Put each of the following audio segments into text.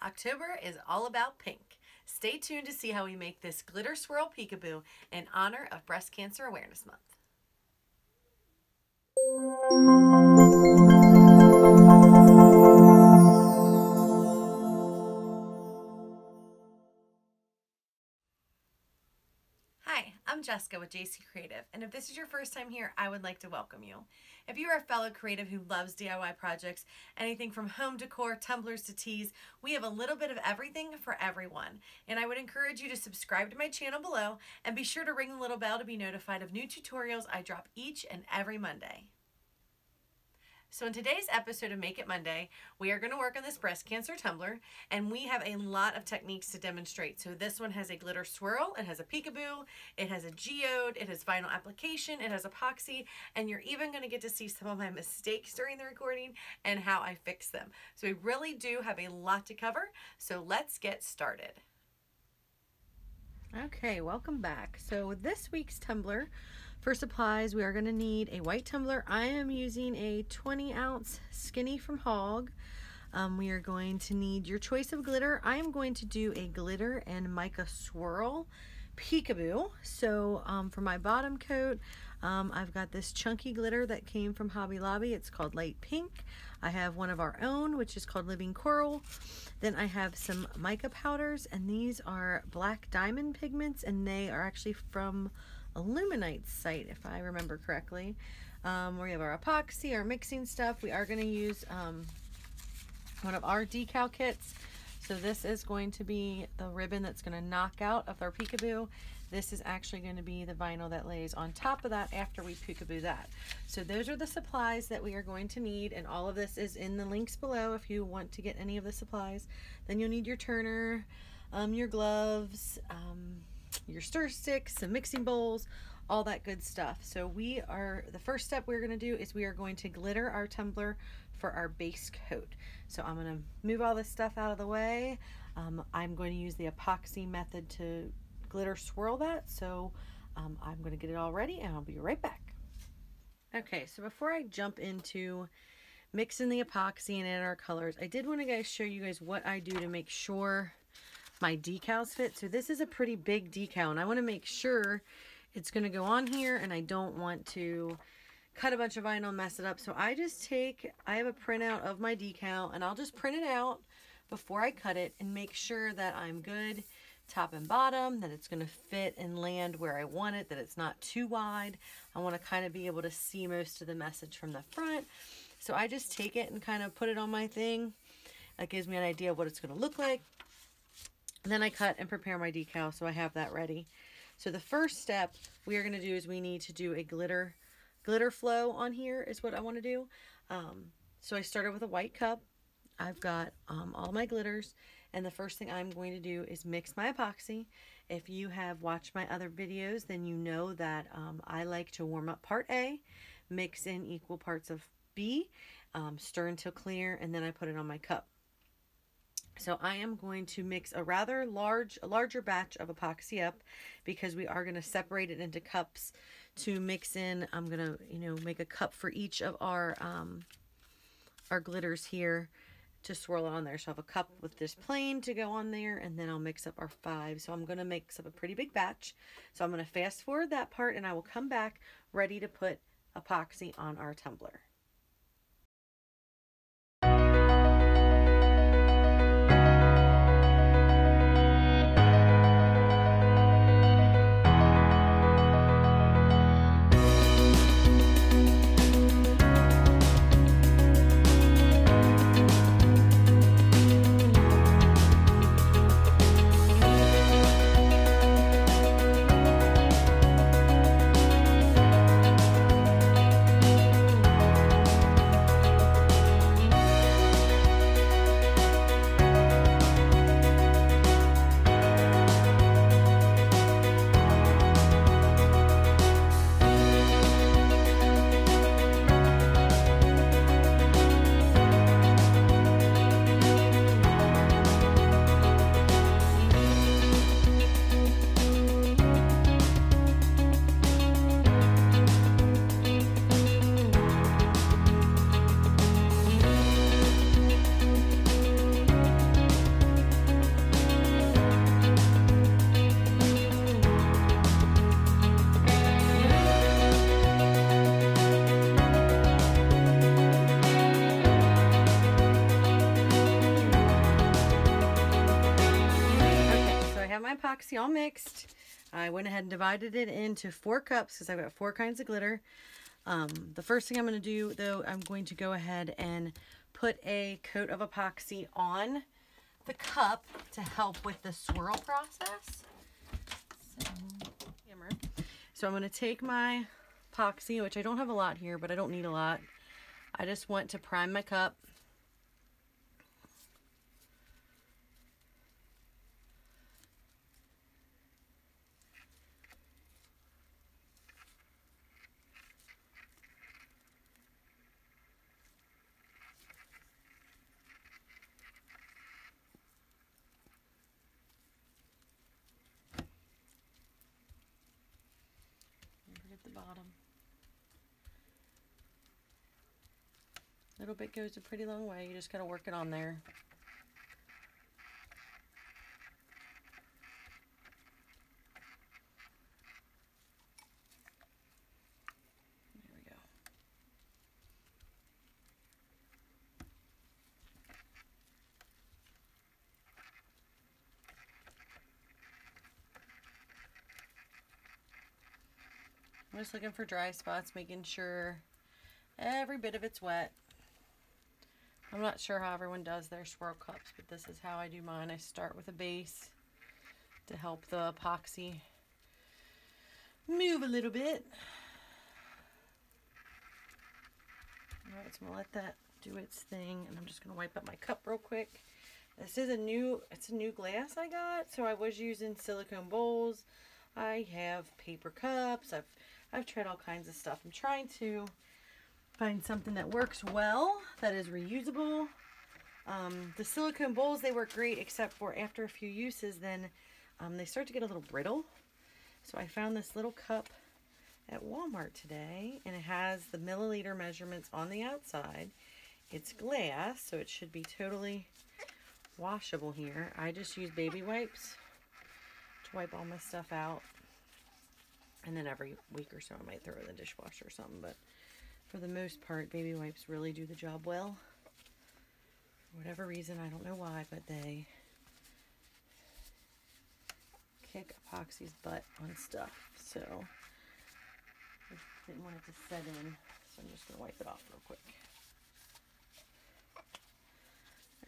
October is all about pink. Stay tuned to see how we make this glitter swirl peekaboo in honor of Breast Cancer Awareness Month. Hi, I'm Jessica with JC Creative, and if this is your first time here, I would like to welcome you. If you are a fellow creative who loves DIY projects, anything from home decor, tumblers to teas, we have a little bit of everything for everyone. And I would encourage you to subscribe to my channel below and be sure to ring the little bell to be notified of new tutorials I drop each and every Monday. So in today's episode of Make It Monday, we are going to work on this breast cancer tumbler, and we have a lot of techniques to demonstrate. So this one has a glitter swirl, it has a peekaboo, it has a geode, it has vinyl application, it has epoxy, and you're even going to get to see some of my mistakes during the recording and how I fix them. So we really do have a lot to cover, so let's get started. Okay, welcome back. So with this week's tumbler, for supplies, we are going to need a white tumbler. I am using a 20-ounce skinny from Hog. We are going to need your choice of glitter. I am going to do a glitter and mica swirl peekaboo. So for my bottom coat, I've got this chunky glitter that came from Hobby Lobby. It's called Light Pink. I have one of our own, which is called Living Coral. Then I have some mica powders, and these are black diamond pigments, and they are actually from Illuminite's site, if I remember correctly. We have our epoxy, our mixing stuff. We are going to use one of our decal kits. So this is going to be the ribbon that's going to knock out of our peekaboo. This is actually going to be the vinyl that lays on top of that after we peekaboo that. So those are the supplies that we are going to need, and all of this is in the links below if you want to get any of the supplies. Then you'll need your turner, your gloves, your stir sticks, some mixing bowls, all that good stuff. So the first step we're going to do is we are going to glitter our tumbler for our base coat. So I'm going to move all this stuff out of the way. I'm going to use the epoxy method to glitter swirl that. So I'm going to get it all ready and I'll be right back. Okay, so before I jump into mixing the epoxy and in our colors, I did want to show you guys what I do to make sure my decals fit. So this is a pretty big decal, and I want to make sure it's going to go on here, and I don't want to cut a bunch of vinyl and mess it up. So I have a printout of my decal, and I'll just print it out before I cut it and make sure that I'm good top and bottom, that it's going to fit and land where I want it, that it's not too wide. I want to kind of be able to see most of the message from the front. So I just take it and kind of put it on my thing. That gives me an idea of what it's going to look like. And then I cut and prepare my decal, so I have that ready. So the first step we are going to do is we need to do a glitter flow on here is what I want to do. So I started with a white cup. I've got all my glitters, and the first thing I'm going to do is mix my epoxy. If you have watched my other videos, then you know that I like to warm up part A, mix in equal parts of B, stir until clear, and then I put it on my cup. So I am going to mix a rather larger batch of epoxy up because we are going to separate it into cups to mix in. I'm going to, make a cup for each of our glitters here to swirl it on there. So I have a cup with this plain to go on there, and then I'll mix up our 5. So I'm going to mix up a pretty big batch. So I'm going to fast forward that part, and I will come back ready to put epoxy on our tumbler. epoxy all mixed. I went ahead and divided it into 4 cups because I've got 4 kinds of glitter. The first thing I'm going to do, though, I'm going to go ahead and put a coat of epoxy on the cup to help with the swirl process. So I'm going to take my epoxy, which I don't have a lot here, but I don't need a lot. I just want to prime my cup. At the bottom. A little bit goes a pretty long way. You just gotta work it on there. There we go. I'm just looking for dry spots, making sure every bit of it's wet. I'm not sure how everyone does their swirl cups, but this is how I do mine. I start with a base to help the epoxy move a little bit. Alright, so I'm going to let that do its thing, and I'm just going to wipe up my cup real quick. This is a new glass I got, so I was using silicone bowls. I have paper cups. I've tried all kinds of stuff. I'm trying to find something that works well, that is reusable. The silicone bowls, they work great, except for after a few uses, then they start to get a little brittle. So I found this little cup at Walmart today, and it has the milliliter measurements on the outside. It's glass, so it should be totally washable here. I just use baby wipes to wipe all my stuff out. And then every week or so I might throw it in the dishwasher or something, but for the most part, baby wipes really do the job well. For whatever reason, I don't know why, but they kick epoxy's butt on stuff. So I didn't want it to set in, so I'm just going to wipe it off real quick.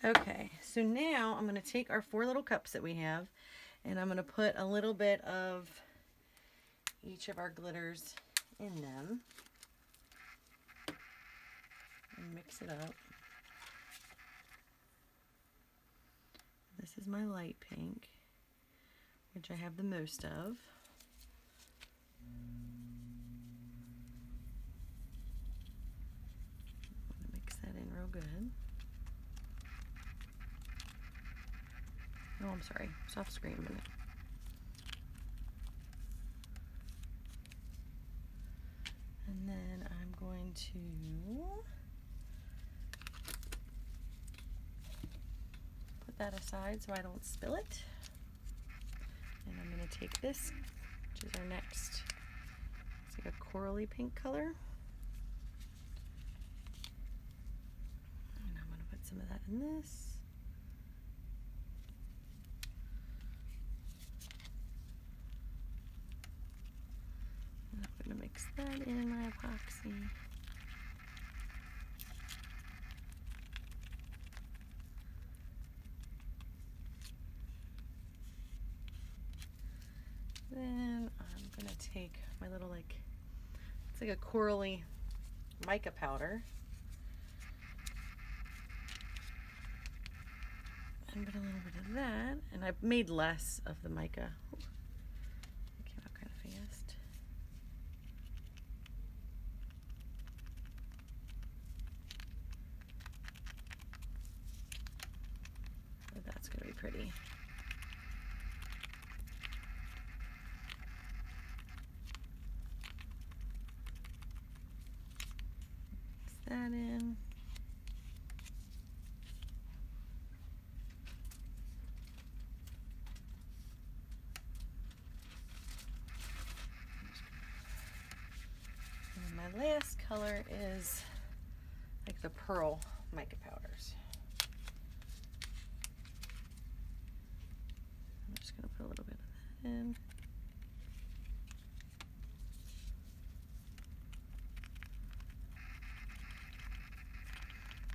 Okay, so now I'm going to take our 4 little cups that we have, and I'm going to put a little bit of each of our glitters in them and mix it up. This is my light pink, which I have the most of. I'm going to mix that in real good. Oh, I'm sorry, soft screen a minute. And then I'm going to put that aside so I don't spill it. And I'm going to take this, which is our next, it's like a corally pink color. And I'm going to put some of that in this. And I'm going to mix that in my epoxy. Then I'm going to take my little, like, it's like a corally mica powder. And put a little bit of that. And I've made less of the mica. Ooh, it came out kind of fast. So that's going to be pretty. That in. And my last color is like the pearl mica powders. I'm just going to put a little bit of pen.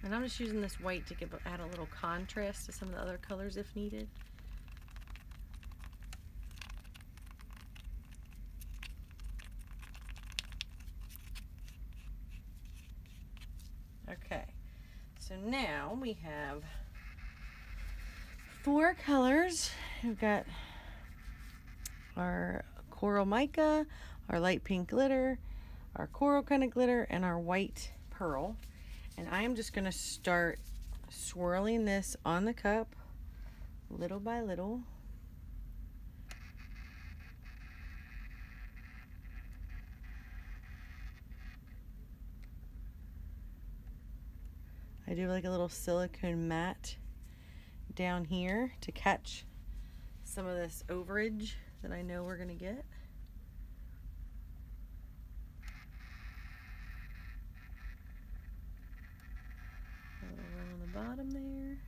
And I'm just using this white to add a little contrast to some of the other colors if needed. Okay, so now we have 4 colors. We've got our coral mica, our light pink glitter, our coral kind of glitter, and our white pearl. And I am just going to start swirling this on the cup little by little. I do like a little silicone mat down here to catch some of this overage that I know we're going to get. A little round on the bottom there.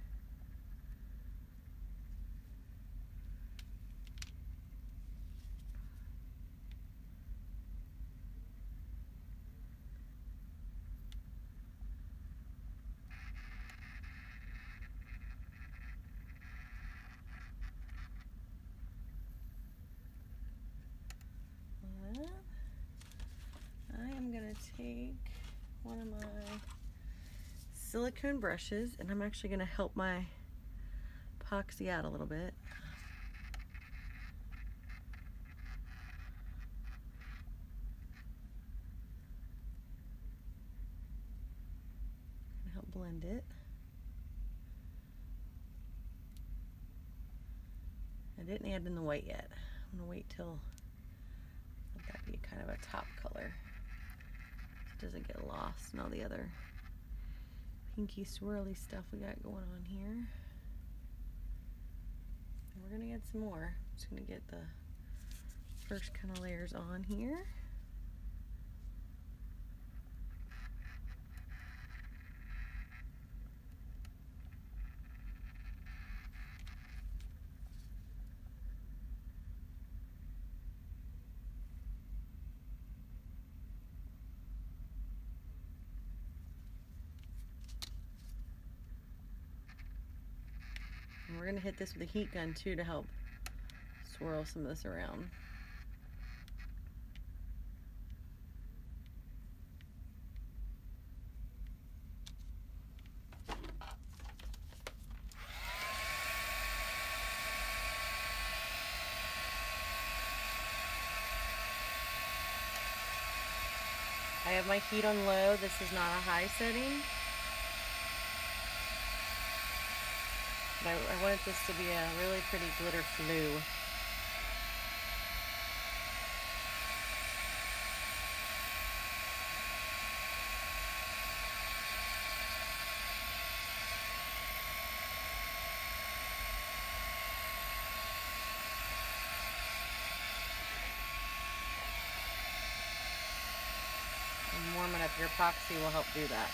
I am going to take one of my silicone brushes and I'm actually going to help my epoxy out a little bit. Help blend it. I didn't add in the white yet. I'm going to wait till let that be kind of a top color. It doesn't get lost in all the other pinky swirly stuff we got going on here. And we're going to get some more. I'm just going to get the first kind of layers on here. And we're going to hit this with a heat gun too to help swirl some of this around. I have my heat on low. This is not a high setting. But I wanted this to be a really pretty glitter flue. And warming up your epoxy will help do that.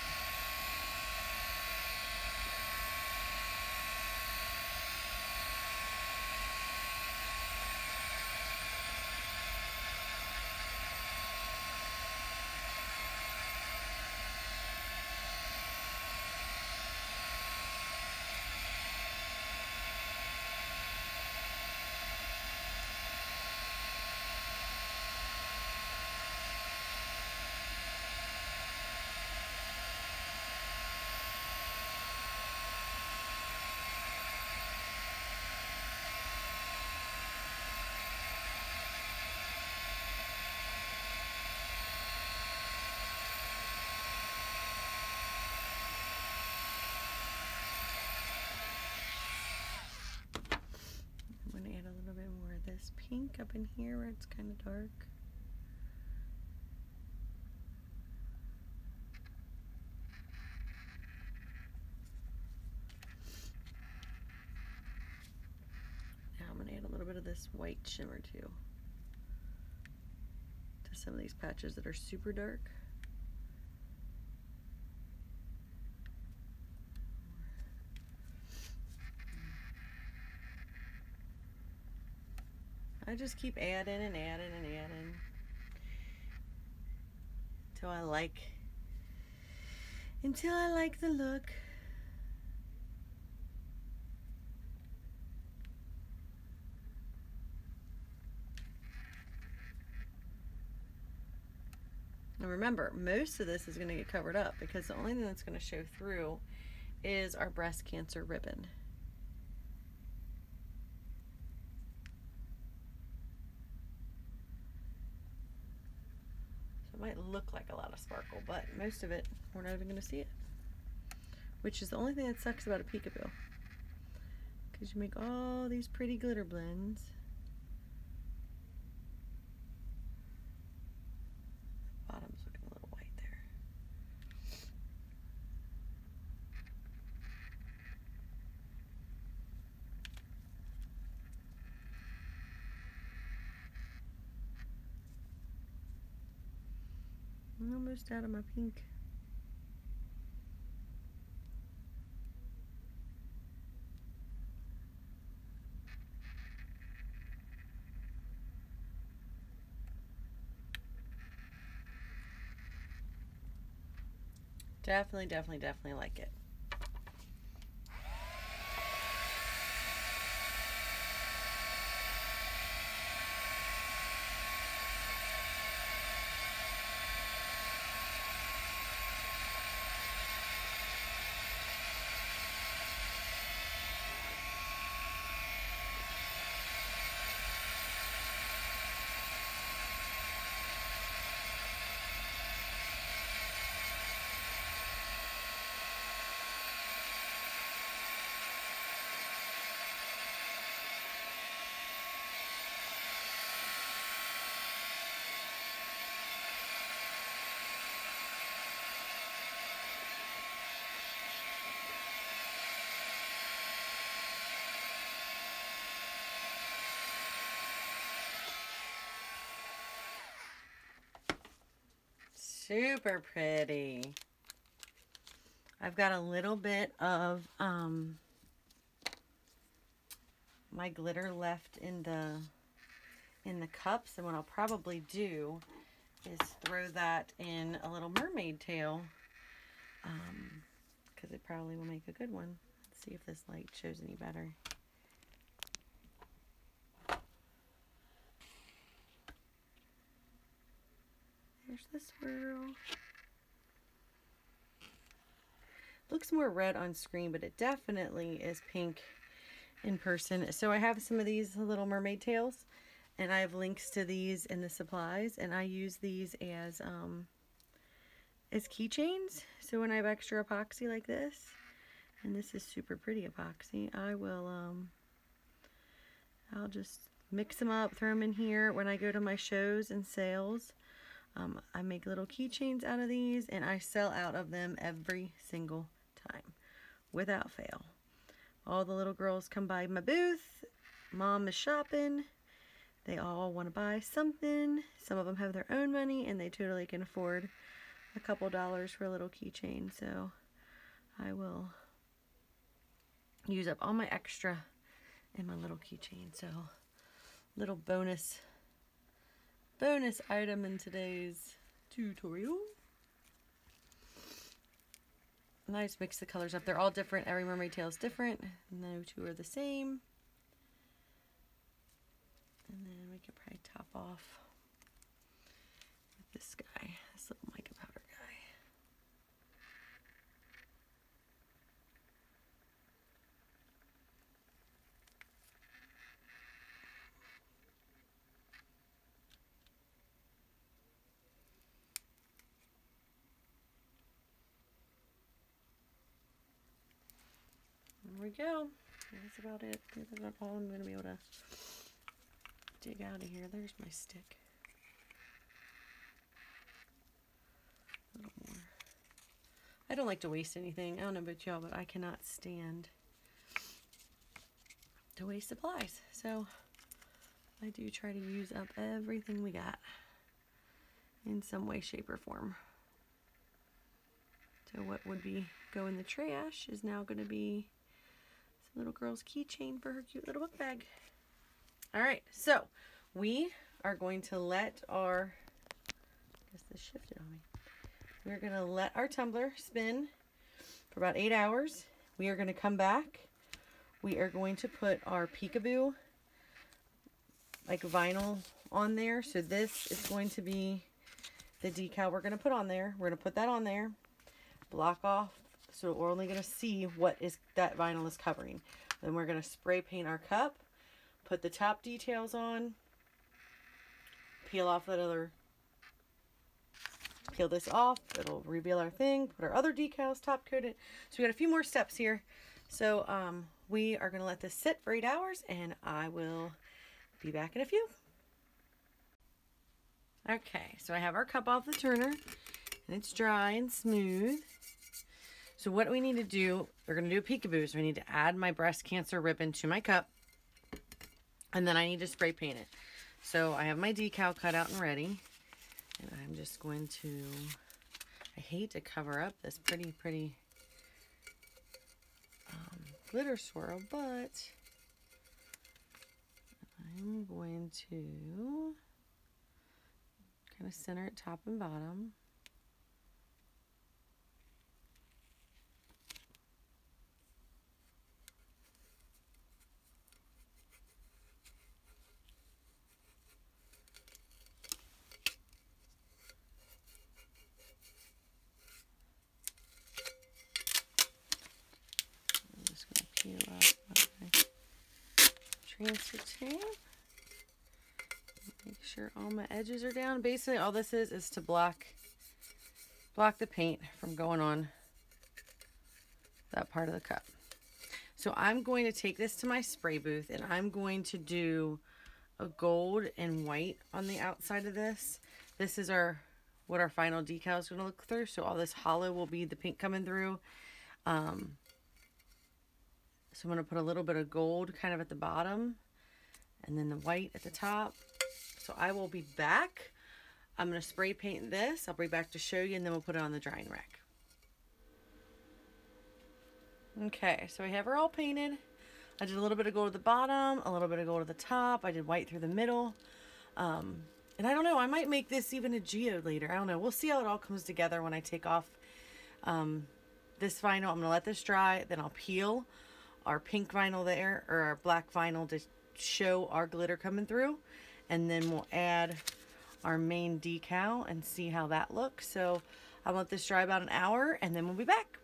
This pink up in here where it's kind of dark. Now I'm going to add a little bit of this white shimmer too to some of these patches that are super dark. I just keep adding and adding and adding until I like the look. And remember, most of this is going to get covered up because the only thing that's going to show through is our breast cancer ribbon. So it might look like a lot of sparkle, but most of it, we're not even going to see it. Which is the only thing that sucks about a peekaboo. Because you make all these pretty glitter blends. Bottom's looking a little white there. I'm almost out of my pink. Definitely like it. Super pretty. I've got a little bit of my glitter left in the cups, and what I'll probably do is throw that in a little mermaid tail, because it probably will make a good one. Let's see if this light shows any better. There's the swirl. Looks more red on screen, but it definitely is pink in person. So I have some of these little mermaid tails, and I have links to these in the supplies, and I use these as keychains. So when I have extra epoxy like this, and this is super pretty epoxy, I will I'll just mix them up, throw them in here when I go to my shows and sales. I make little keychains out of these, and I sell out of them every single time, without fail. All the little girls come by my booth. Mom is shopping. They all want to buy something. Some of them have their own money, and they totally can afford a couple dollars for a little keychain. So I will use up all my extra in my little keychain. So little bonus item in today's tutorial. And I just mix the colors up. They're all different. Every mermaid tail is different. No two are the same. And then we could probably top off with this guy, this little mica powder guy. There we go. That's about it. That's about all I'm going to be able to dig out of here. There's my stick. A little more. I don't like to waste anything. I don't know about y'all, but I cannot stand to waste supplies. So I do try to use up everything we got in some way, shape, or form. So what would be go in the trash is now going to be some little girl's keychain for her cute little book bag. All right, so we are going to let our, I guess this shifted on me. We're going to let our tumbler spin for about 8 hours. We are going to come back. We are going to put our peekaboo like vinyl on there. So this is going to be the decal we're going to put on there. We're going to put that on there, block off, so we're only going to see what is that vinyl is covering. Then we're going to spray paint our cup, put the top details on, peel off that other, peel this off, it'll reveal our thing, put our other decals, top coat it. So we got a few more steps here. So we are going to let this sit for 8 hours, and I will be back in a few. Okay, so I have our cup off the turner, and it's dry and smooth. So what we need to do, we're going to do a peekaboo. So I need to add my breast cancer ribbon to my cup, and then I need to spray paint it. So I have my decal cut out and ready, and I'm just going to, I hate to cover up this pretty glitter swirl, but I'm going to kind of center it top and bottom. I'm just going to peel up my transfer tape. Make sure all my edges are down. Basically, all this is to block the paint from going on that part of the cup. So I'm going to take this to my spray booth, and I'm going to do a gold and white on the outside of this. This is what our final decal is going to look through. So all this hollow will be the pink coming through. So I'm going to put a little bit of gold kind of at the bottom, and then the white at the top. So I will be back. I'm going to spray paint this. I'll be back to show you, and then we'll put it on the drying rack. Okay, so I have her all painted. I did a little bit of gold at the bottom, a little bit of gold at the top. I did white through the middle. And I don't know, I might make this even a geode later. I don't know. We'll see how it all comes together when I take off this vinyl. I'm going to let this dry. Then I'll peel our pink vinyl there, or our black vinyl, to show our glitter coming through. And then we'll add our main decal and see how that looks. So I'll let this dry about an hour, and then we'll be back.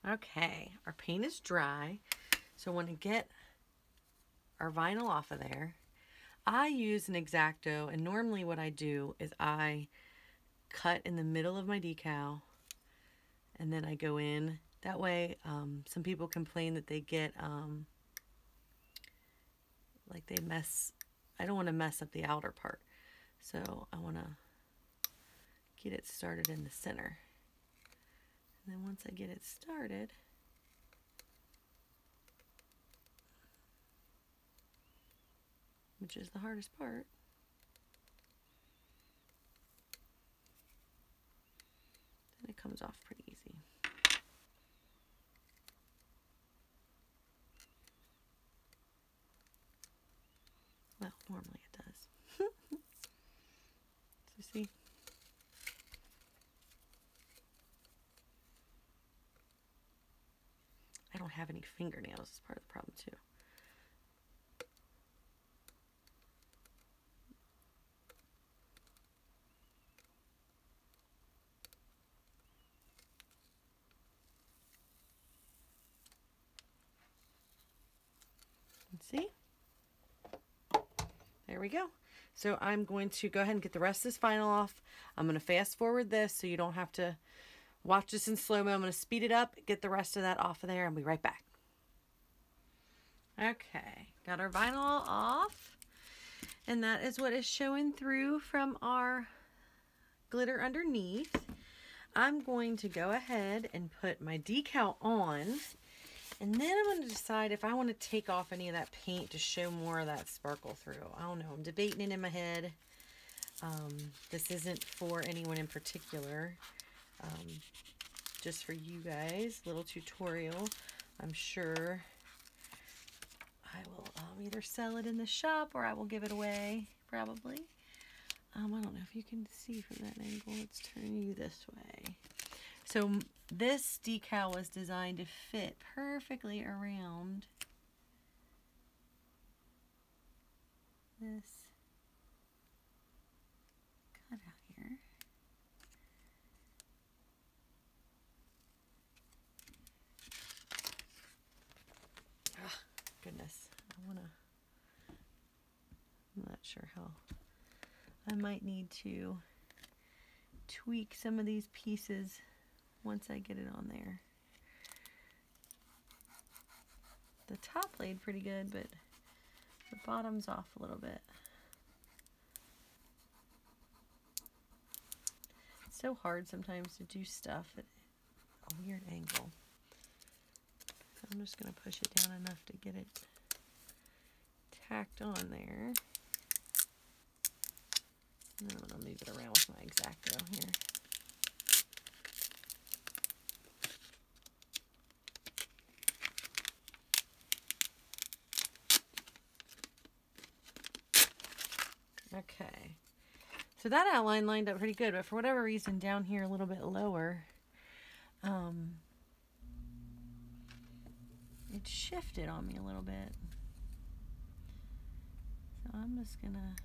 Okay, our paint is dry. So when I get our vinyl off of there, I use an X-Acto, and normally what I do is I cut in the middle of my decal, and then I go in. That way, some people complain that they get like they mess. I don't want to mess up the outer part, so I want to get it started in the center. And then once I get it started, which is the hardest part, then it comes off pretty easy. Well, normally it does. So see? I don't have any fingernails. It's part of the problem too. See? There we go. So I'm going to go ahead and get the rest of this vinyl off. I'm going to fast forward this so you don't have to watch this in slow-mo. I'm going to speed it up, get the rest of that off of there, and be right back. Okay, got our vinyl off, and that is what is showing through from our glitter underneath. I'm going to go ahead and put my decal on, and then I'm going to decide if I want to take off any of that paint to show more of that sparkle through. I don't know. I'm debating it in my head. This isn't for anyone in particular. Just for you guys. Little tutorial. I'm sure I will either sell it in the shop or I will give it away, probably. I don't know if you can see from that angle. Let's turn you this way. So this decal was designed to fit perfectly around this cutout here. Ah, goodness. I'm not sure how. I might need to tweak some of these pieces once I get it on there. The top laid pretty good, but the bottom's off a little bit. It's so hard sometimes to do stuff at a weird angle. I'm just going to push it down enough to get it tacked on there. And then I'm going to move it around with my X-Acto here. Okay, so that outline lined up pretty good, but for whatever reason down here a little bit lower, it shifted on me a little bit. So I'm just gonna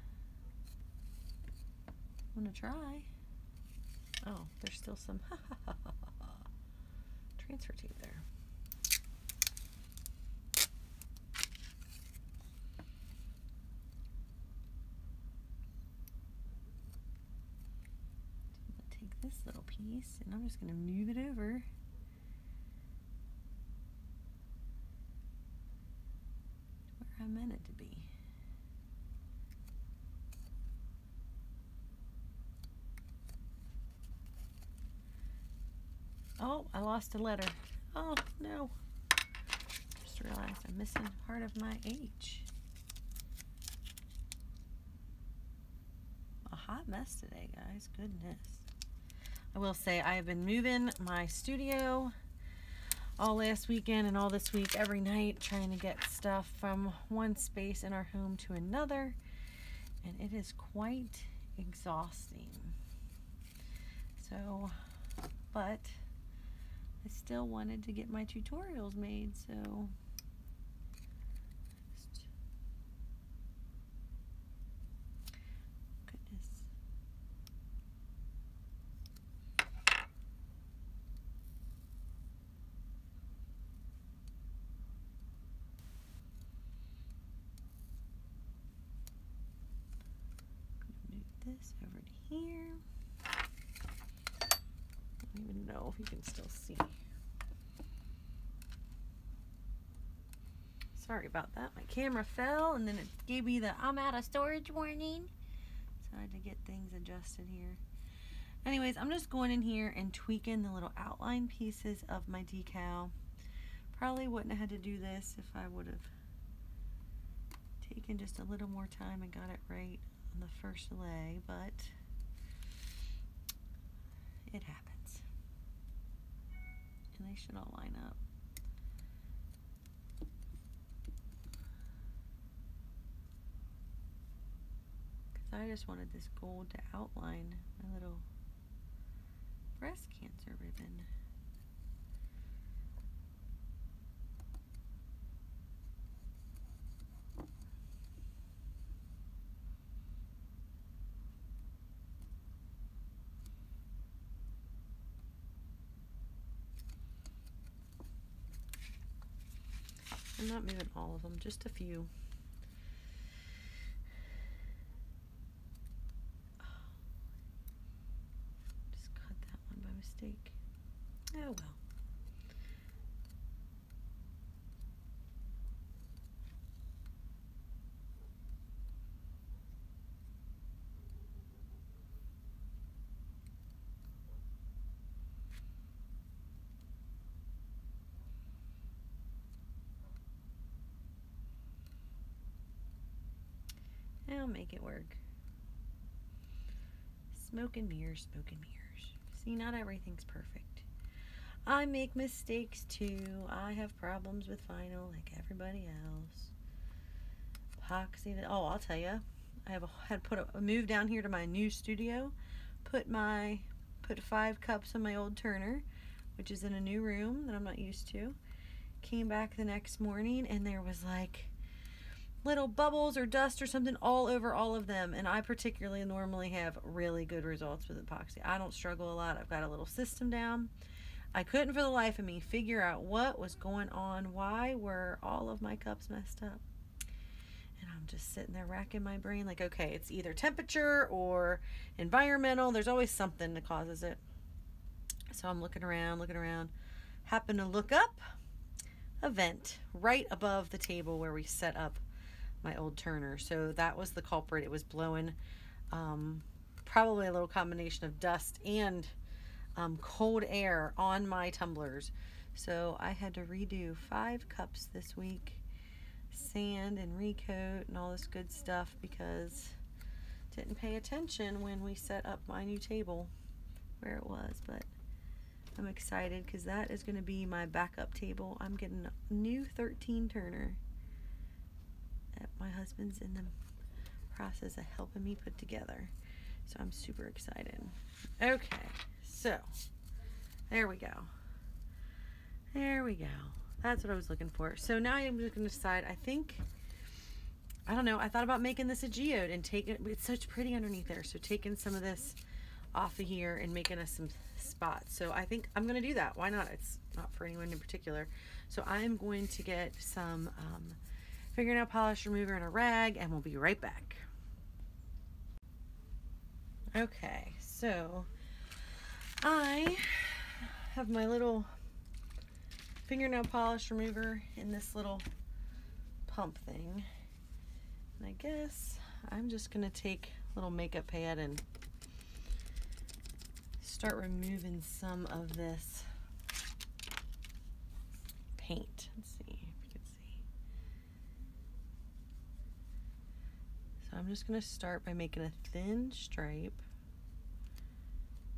try. Oh, there's still some transfer tape there. Take this little piece and I'm just going to move it over. Where I meant it to be. Oh, I lost a letter. Oh, no. Just realized I'm missing part of my H. A hot mess today, guys. Goodness. I will say I have been moving my studio all last weekend and all this week, every night, trying to get stuff from one space in our home to another. And it is quite exhausting. So, but I still wanted to get my tutorials made, so goodness. Move this over to here. I don't even know if you can still see. Sorry about that. My camera fell and then it gave me the I'm out of storage warning. So I had to get things adjusted here. Anyways, I'm just going in here and tweaking the little outline pieces of my decal. Probably wouldn't have had to do this if I would have taken just a little more time and got it right on the first lay, but it happens. And they should all line up. I just wanted this gold to outline my little breast cancer ribbon. I'm not moving all of them, just a few. Mistake. Oh well. I'll make it work. Smoke and mirrors, smoke and mirrors. See, not everything's perfect. I make mistakes too. I have problems with vinyl like everybody else. epoxy. Oh, I'll tell you. I had put a move down here to my new studio. Put 5 cups on my old turner, which is in a new room that I'm not used to. Came back the next morning and there was like little bubbles or dust or something all over all of them, and I particularly normally have really good results with epoxy. I don't struggle a lot. I've got a little system down. I couldn't for the life of me figure out what was going on. Why were all of my cups messed up? And I'm just sitting there racking my brain like, okay, it's either temperature or environmental. There's always something that causes it. So I'm looking around, happen to look up a vent right above the table where we set up my old turner. So that was the culprit. It was blowing probably a little combination of dust and cold air on my tumblers. So I had to redo 5 cups this week, sand and recoat and all this good stuff, because didn't pay attention when we set up my new table where it was. But I'm excited because that is going to be my backup table. I'm getting a new 13 turner that my husband's in the process of helping me put together. So I'm super excited. Okay, so there we go. There we go. That's what I was looking for. So now I'm just going to decide. I don't know, I thought about making this a geode and it's such pretty underneath there. So taking some of this off of here and making us some spots. So I think I'm going to do that. Why not? It's not for anyone in particular. So I'm going to get some fingernail polish remover and a rag, and we'll be right back. Okay, so I have my little fingernail polish remover in this little pump thing, and I guess I'm just gonna take a little makeup pad and start removing some of this paint. Let's see if you can see. So I'm just going to start by making a thin stripe.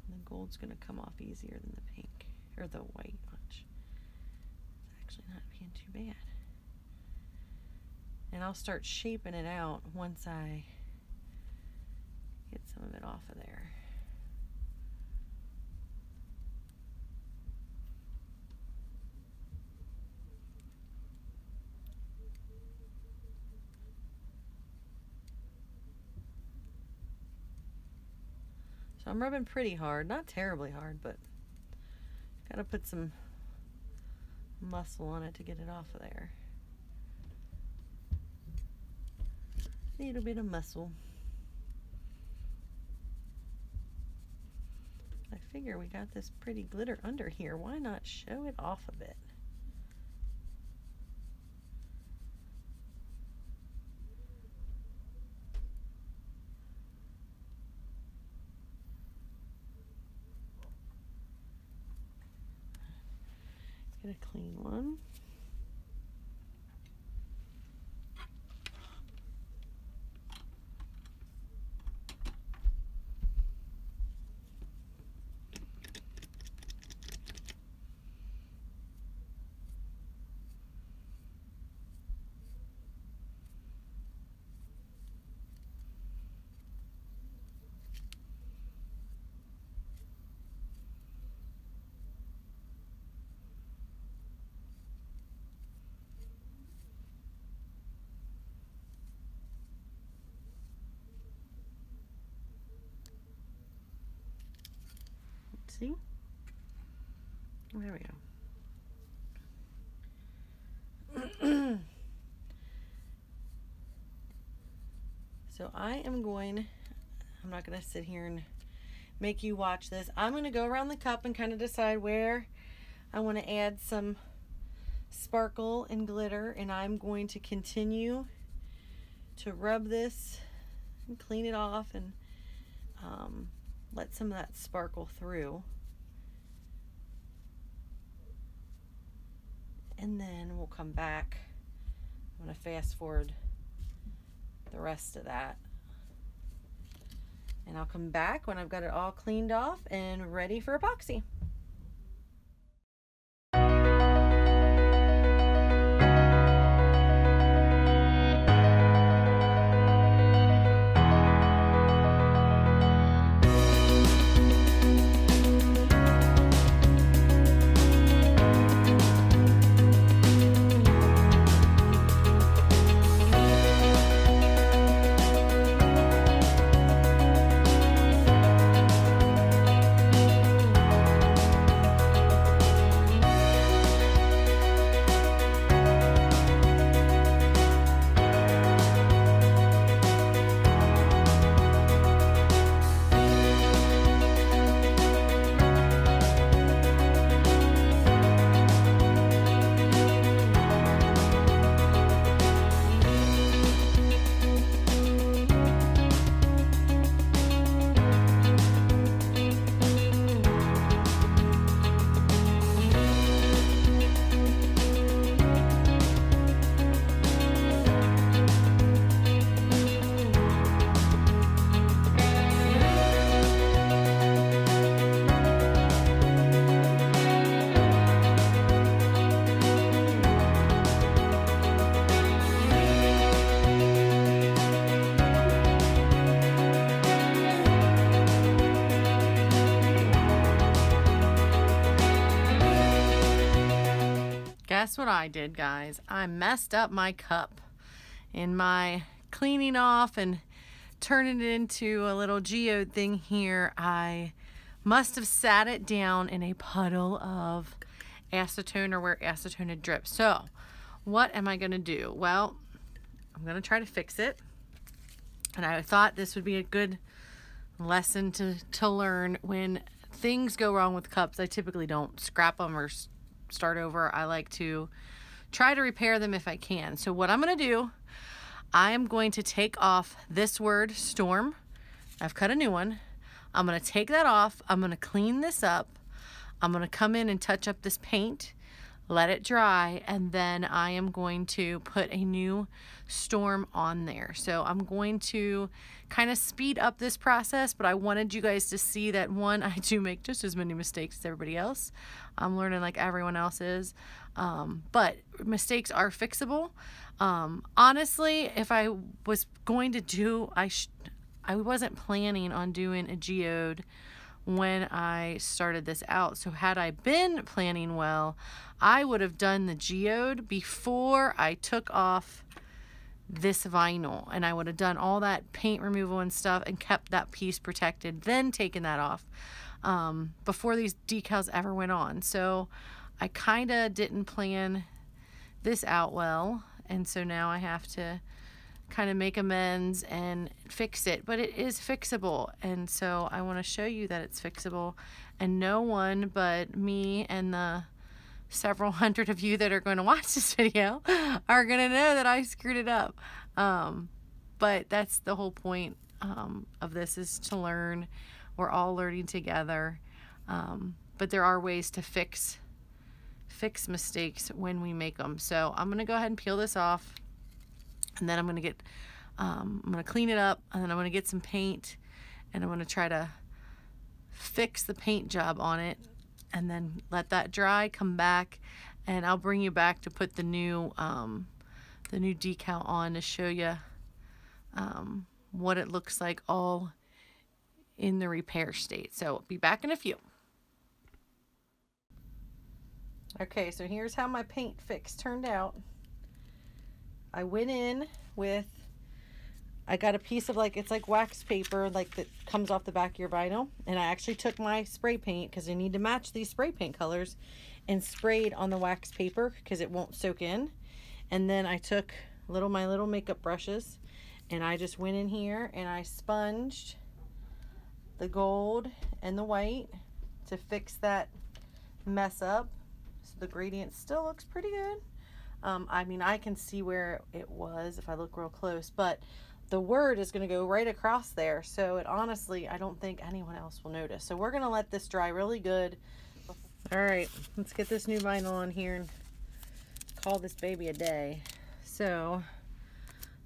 And the gold's going to come off easier than the pink, or the white much. It's actually not being too bad. And I'll start shaping it out once I get some of it off of there. So I'm rubbing pretty hard, not terribly hard, but gotta put some muscle on it to get it off of there. A little bit of muscle. I figure we got this pretty glitter under here. Why not show it off a bit? Get a clean one. See? There we go. So I'm not going to sit here and make you watch this. I'm going to go around the cup and kind of decide where I want to add some sparkle and glitter, and I'm going to continue to rub this and clean it off and let some of that sparkle through. And then we'll come back. I'm going to fast forward the rest of that. And I'll come back when I've got it all cleaned off and ready for epoxy. guess what I did, guys? I messed up my cup. In my cleaning off and turning it into a little geode thing here, I must have sat it down in a puddle of acetone, or where acetone had dripped. So what am I going to do? Well, I'm going to try to fix it. And I thought this would be a good lesson to learn. When things go wrong with cups, I typically don't scrap them or start over. I like to try to repair them if I can. So what I'm going to do, I am going to take off this word, storm. I've cut a new one. I'm going to take that off. I'm going to clean this up. I'm going to come in and touch up this paint, let it dry, and then I am going to put a new storm on there. So I'm going to kind of speed up this process, but I wanted you guys to see that, one, I do make just as many mistakes as everybody else. I'm learning like everyone else is, but mistakes are fixable. Honestly, if I was going to do, I wasn't planning on doing a geode when I started this out. So had I been planning well, I would have done the geode before I took off this vinyl, and I would have done all that paint removal and stuff and kept that piece protected, then taken that off before these decals ever went on. So I kind of didn't plan this out well, and so now I have to kind of make amends and fix it, but it is fixable. And so I want to show you that it's fixable, and no one but me and the several hundred of you that are going to watch this video are going to know that I screwed it up. But that's the whole point of this, is to learn. We're all learning together. But there are ways to fix mistakes when we make them. So I'm going to go ahead and peel this off, and then I'm going to clean it up, and then I'm going to get some paint, and I'm going to try to fix the paint job on it, and then let that dry, come back, and I'll bring you back to put the new decal on to show you what it looks like all in the repair state. So I'll be back in a few. Okay, so here's how my paint fix turned out. I went in with, I got a piece of it's like wax paper, like that comes off the back of your vinyl, and I actually took my spray paint, because I need to match these spray paint colors, and sprayed on the wax paper because it won't soak in. And then I took my little makeup brushes, and I just went in here and I sponged the gold and the white to fix that mess up. So the gradient still looks pretty good. I mean, I can see where it was if I look real close, but the word is going to go right across there. So it honestly, I don't think anyone else will notice. So we're going to let this dry really good. All right, let's get this new vinyl on here and call this baby a day. So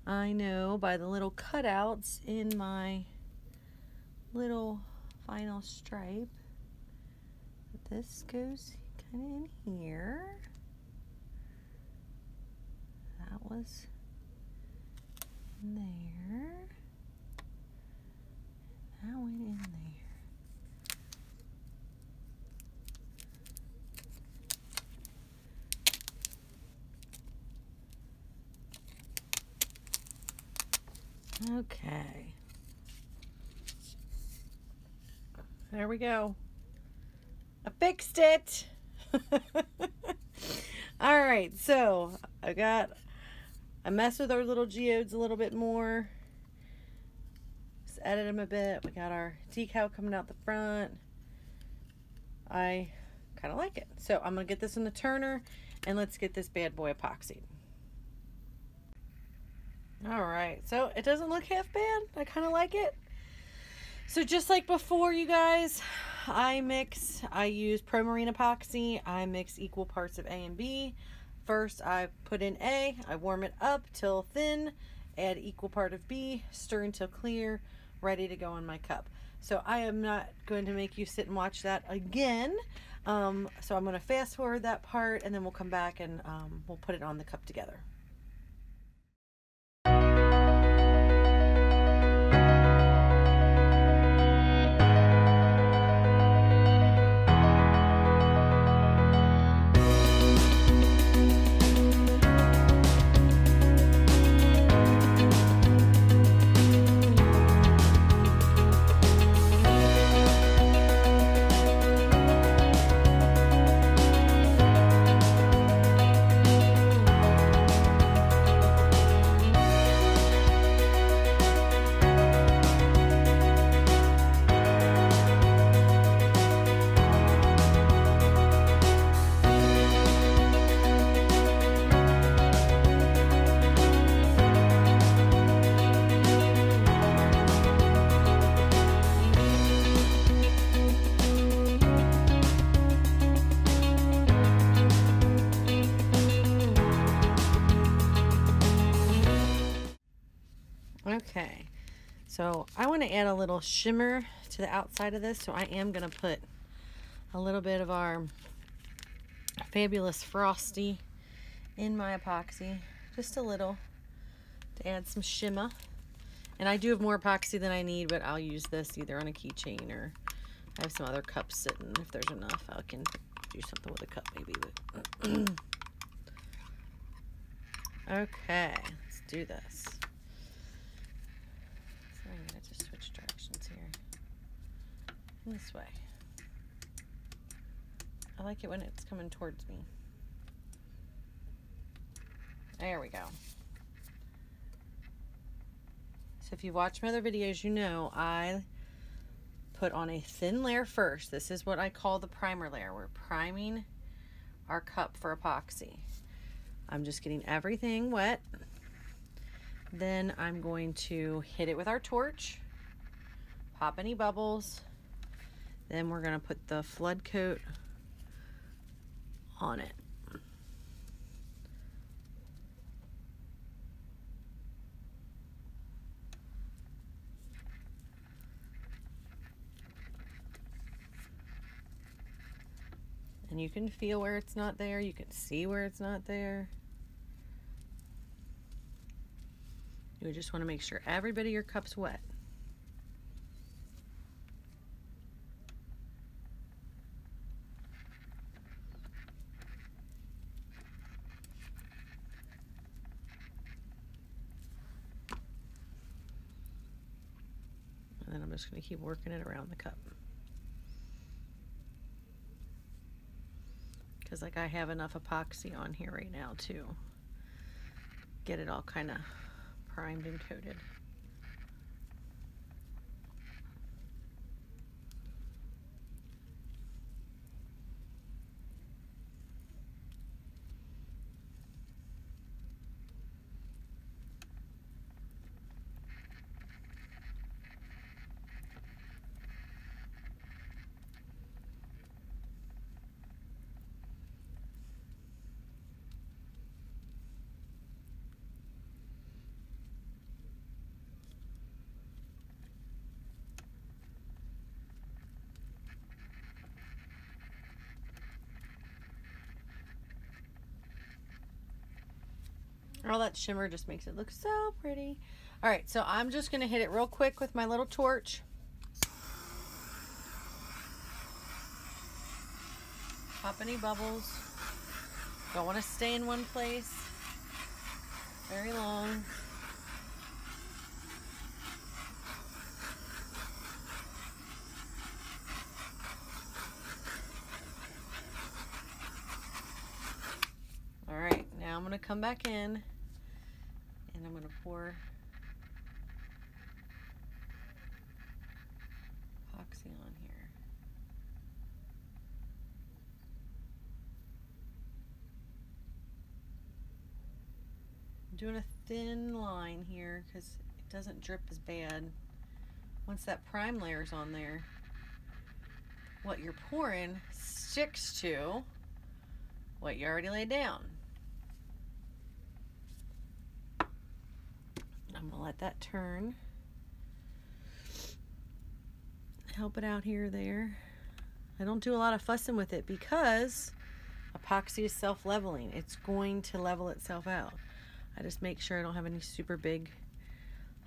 I know by the little cutouts in my little vinyl stripe that this goes kind of in here. That was in there. That went in there. Okay. There we go. I fixed it. All right, so I messed with our little geodes a little bit more. Just edited them a bit. We got our decal coming out the front. I kind of like it. So I'm going to get this in the turner, and let's get this bad boy epoxied. All right, so it doesn't look half bad. I kind of like it. So just like before, you guys, I use Pro Marine epoxy. I mix equal parts of A and B. First, I put in A, I warm it up till thin, add equal part of B, stir until clear, ready to go in my cup. So I am not going to make you sit and watch that again. So I'm going to fast forward that part, and then we'll come back and we'll put it on the cup together. Okay, so I want to add a little shimmer to the outside of this, so I am going to put a little bit of our Fabulous Frosty in my epoxy, just a little, to add some shimmer. And I do have more epoxy than I need, but I'll use this either on a keychain, or I have some other cups sitting. If there's enough, I can do something with a cup maybe. But okay, let's do this. So I'm gonna just switch directions here. This way. I like it when it's coming towards me. There we go. So if you've watched my other videos, you know I put on a thin layer first. This is what I call the primer layer. We're priming our cup for epoxy. I'm just getting everything wet. Then I'm going to hit it with our torch, pop any bubbles. Then we're going to put the flood coat on it. And you can feel where it's not there. You can see where it's not there. You just want to make sure every bit of your cup's wet. And then I'm just going to keep working it around the cup. Because like I have enough epoxy on here right now to get it all kind of primed and coated. All that shimmer just makes it look so pretty. All right, so I'm just gonna hit it real quick with my little torch. Pop any bubbles. Don't want to stay in one place very long. All right, now I'm gonna come back in and I'm gonna pour epoxy on here. I'm doing a thin line here because it doesn't drip as bad. Once that prime layer's on there, what you're pouring sticks to what you already laid down. I'm gonna let that turn. Help it out here or there. I don't do a lot of fussing with it because epoxy is self-leveling. It's going to level itself out. I just make sure I don't have any super big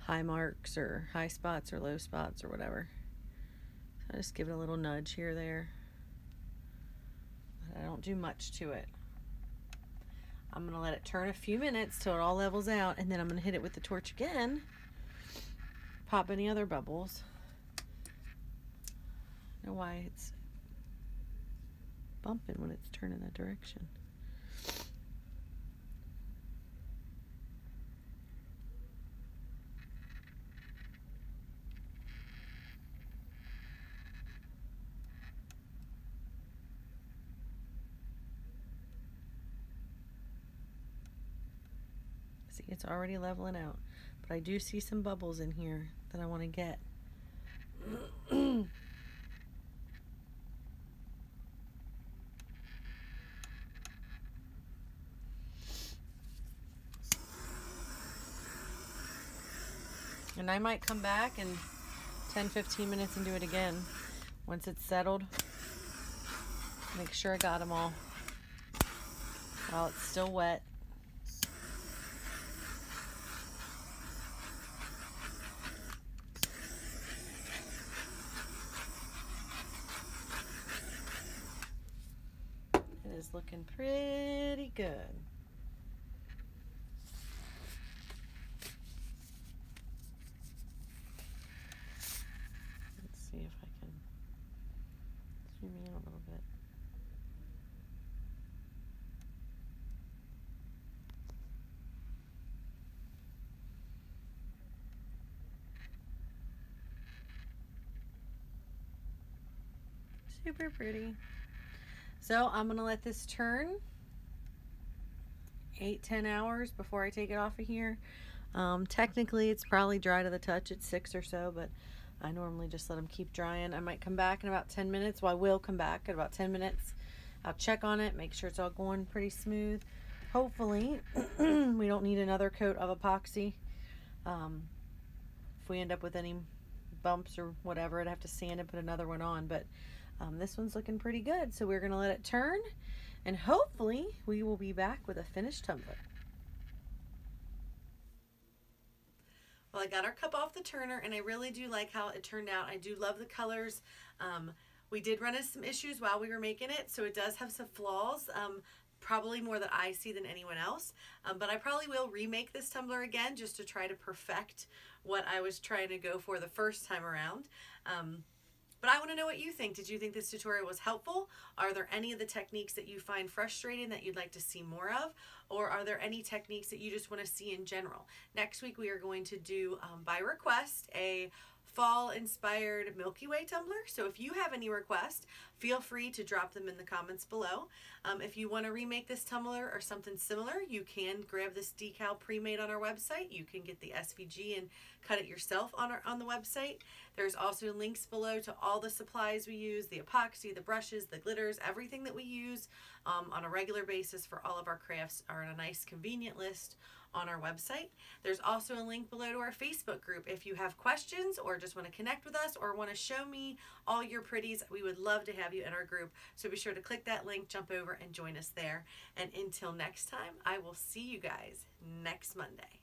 high marks or high spots or low spots or whatever. So I just give it a little nudge here or there. But I don't do much to it. I'm going to let it turn a few minutes till it all levels out, and then I'm going to hit it with the torch again. Pop any other bubbles. I don't know why it's bumping when it's turning that direction. See, it's already leveling out, but I do see some bubbles in here that I want to get. And I might come back in 10-15 minutes and do it again once it's settled. Make sure I got them all while it's still wet. It is looking pretty good. Let's see if I can zoom in a little bit. Super pretty. So I'm gonna let this turn 8-10 hours before I take it off of here. Technically it's probably dry to the touch at 6 or so, but I normally just let them keep drying. I might come back in about 10 minutes. Well, I will come back in about 10 minutes. I'll check on it, make sure it's all going pretty smooth. Hopefully we don't need another coat of epoxy. If we end up with any bumps or whatever, I'd have to sand and put another one on, but this one's looking pretty good. So we're gonna let it turn, and hopefully we will be back with a finished tumbler. Well, I got our cup off the turner, and I really do like how it turned out. I do love the colors. We did run into some issues while we were making it, so it does have some flaws, probably more that I see than anyone else. But I probably will remake this tumbler again just to try to perfect what I was trying to go for the first time around. But I want to know what you think. Did you think this tutorial was helpful? Are there any of the techniques that you find frustrating that you'd like to see more of? Or are there any techniques that you just want to see in general? Next week we are going to do, by request, a fall inspired Milky Way tumbler. So if you have any requests, feel free to drop them in the comments below. If you want to remake this tumbler or something similar, you can grab this decal pre-made on our website. You can get the SVG and cut it yourself on the website. There's also links below to all the supplies we use, the epoxy, the brushes, the glitters, everything that we use on a regular basis for all of our crafts are in a nice convenient list on our website. There's also a link below to our Facebook group. If you have questions or just want to connect with us or want to show me all your pretties, we would love to have you in our group. So be sure to click that link, jump over and join us there. And until next time, I will see you guys next Monday.